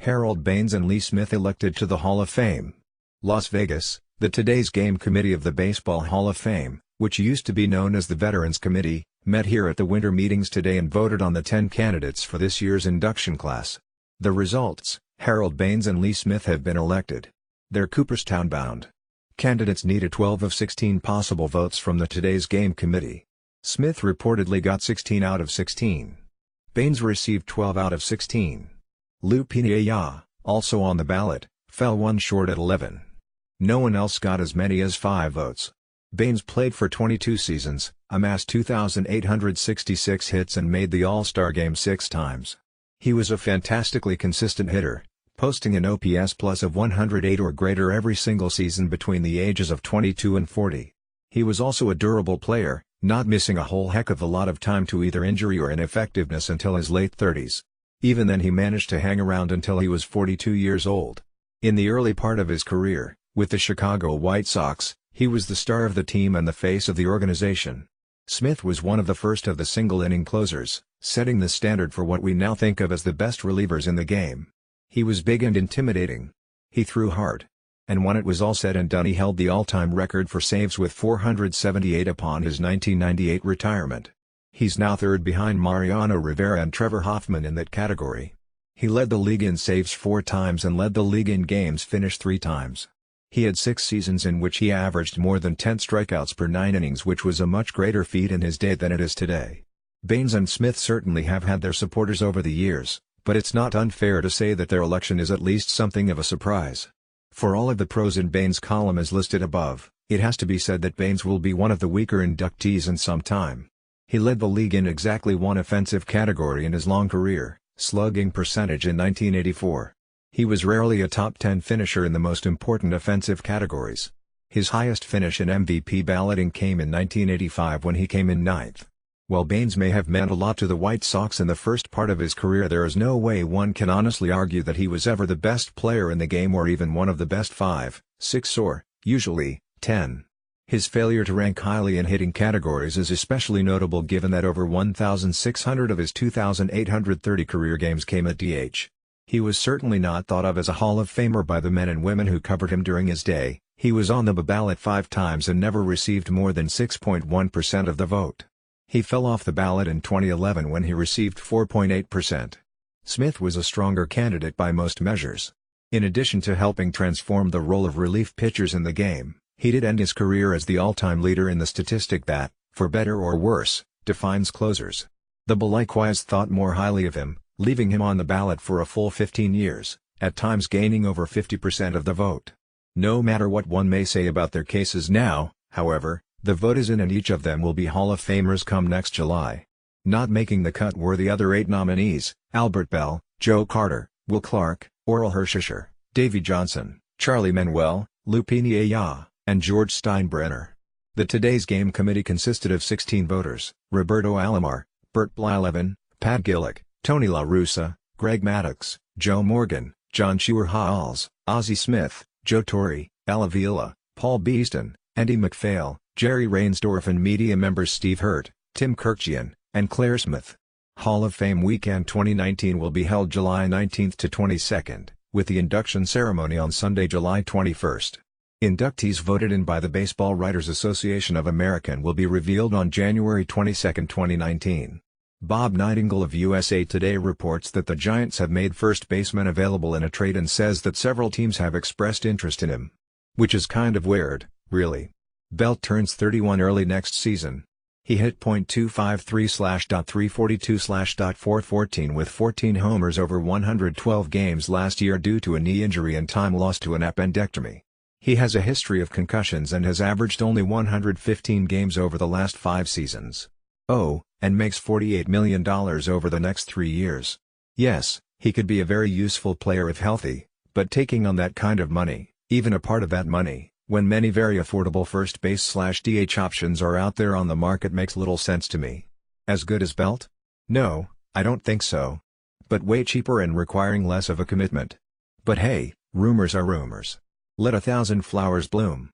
Harold Baines and Lee Smith elected to the Hall of Fame. Las Vegas, the Today's Game Committee of the Baseball Hall of Fame, which used to be known as the Veterans Committee, met here at the winter meetings today and voted on the 10 candidates for this year's induction class. The results: Harold Baines and Lee Smith have been elected. They're Cooperstown-bound. Candidates need a 12 of 16 possible votes from the Today's Game Committee. Smith reportedly got 16 out of 16. Baines received 12 out of 16. Lupiniya, also on the ballot, fell one short at 11. No one else got as many as 5 votes. Baines played for 22 seasons, amassed 2,866 hits and made the All-Star game 6 times. He was a fantastically consistent hitter, posting an OPS plus of 108 or greater every single season between the ages of 22 and 40. He was also a durable player, not missing a whole heck of a lot of time to either injury or ineffectiveness until his late 30s. Even then he managed to hang around until he was 42 years old. In the early part of his career, with the Chicago White Sox, he was the star of the team and the face of the organization. Smith was one of the first of the single-inning closers, setting the standard for what we now think of as the best relievers in the game. He was big and intimidating. He threw hard. And when it was all said and done, he held the all-time record for saves with 478 upon his 1998 retirement. He's now third behind Mariano Rivera and Trevor Hoffman in that category. He led the league in saves 4 times and led the league in games finished 3 times. He had 6 seasons in which he averaged more than 10 strikeouts per 9 innings, which was a much greater feat in his day than it is today. Baines and Smith certainly have had their supporters over the years, but it's not unfair to say that their election is at least something of a surprise. For all of the pros in Baines' column as listed above, it has to be said that Baines will be one of the weaker inductees in some time. He led the league in exactly one offensive category in his long career, slugging percentage in 1984. He was rarely a top 10 finisher in the most important offensive categories. His highest finish in MVP balloting came in 1985 when he came in 9th. While Baines may have meant a lot to the White Sox in the first part of his career, there is no way one can honestly argue that he was ever the best player in the game or even one of the best 5, 6 or, usually, 10. His failure to rank highly in hitting categories is especially notable given that over 1,600 of his 2,830 career games came at DH. He was certainly not thought of as a Hall of Famer by the men and women who covered him during his day. He was on the ballot 5 times and never received more than 6.1% of the vote. He fell off the ballot in 2011 when he received 4.8%. Smith was a stronger candidate by most measures. In addition to helping transform the role of relief pitchers in the game, he did end his career as the all-time leader in the statistic that, for better or worse, defines closers. The Bull likewise thought more highly of him, leaving him on the ballot for a full 15 years, at times gaining over 50% of the vote. No matter what one may say about their cases now, however, the vote is in and each of them will be Hall of Famers come next July. Not making the cut were the other 8 nominees: Albert Bell, Joe Carter, Will Clark, Orel Hershiser, Davey Johnson, Charlie Manuel, Lupini Aya, and George Steinbrenner. The Today's Game Committee consisted of 16 voters: Roberto Alomar, Bert Blyleven, Pat Gillick, Tony La Russa, Greg Maddux, Joe Morgan, John Schuer-Hals, Ozzie Smith, Joe Torre, Ella Vila, Paul Beeston, Andy MacPhail, Jerry Reinsdorf, and media members Steve Hurt, Tim Kirkjian, and Claire Smith. Hall of Fame Weekend 2019 will be held July 19th to 22nd, with the induction ceremony on Sunday, July 21st. Inductees voted in by the Baseball Writers Association of America will be revealed on January 22, 2019. Bob Nightingale of USA Today reports that the Giants have made first baseman available in a trade and says that several teams have expressed interest in him. Which is kind of weird, really. Bell turns 31 early next season. He hit .253/.342/.414 with 14 homers over 112 games last year due to a knee injury and time lost to an appendectomy. He has a history of concussions and has averaged only 115 games over the last 5 seasons. Oh, and makes $48 million over the next 3 years. Yes, he could be a very useful player if healthy, but taking on that kind of money, even a part of that money, when many very affordable first base/DH options are out there on the market, makes little sense to me. As good as Belt? No, I don't think so. But way cheaper and requiring less of a commitment. But hey, rumors are rumors. Let 1,000 flowers bloom.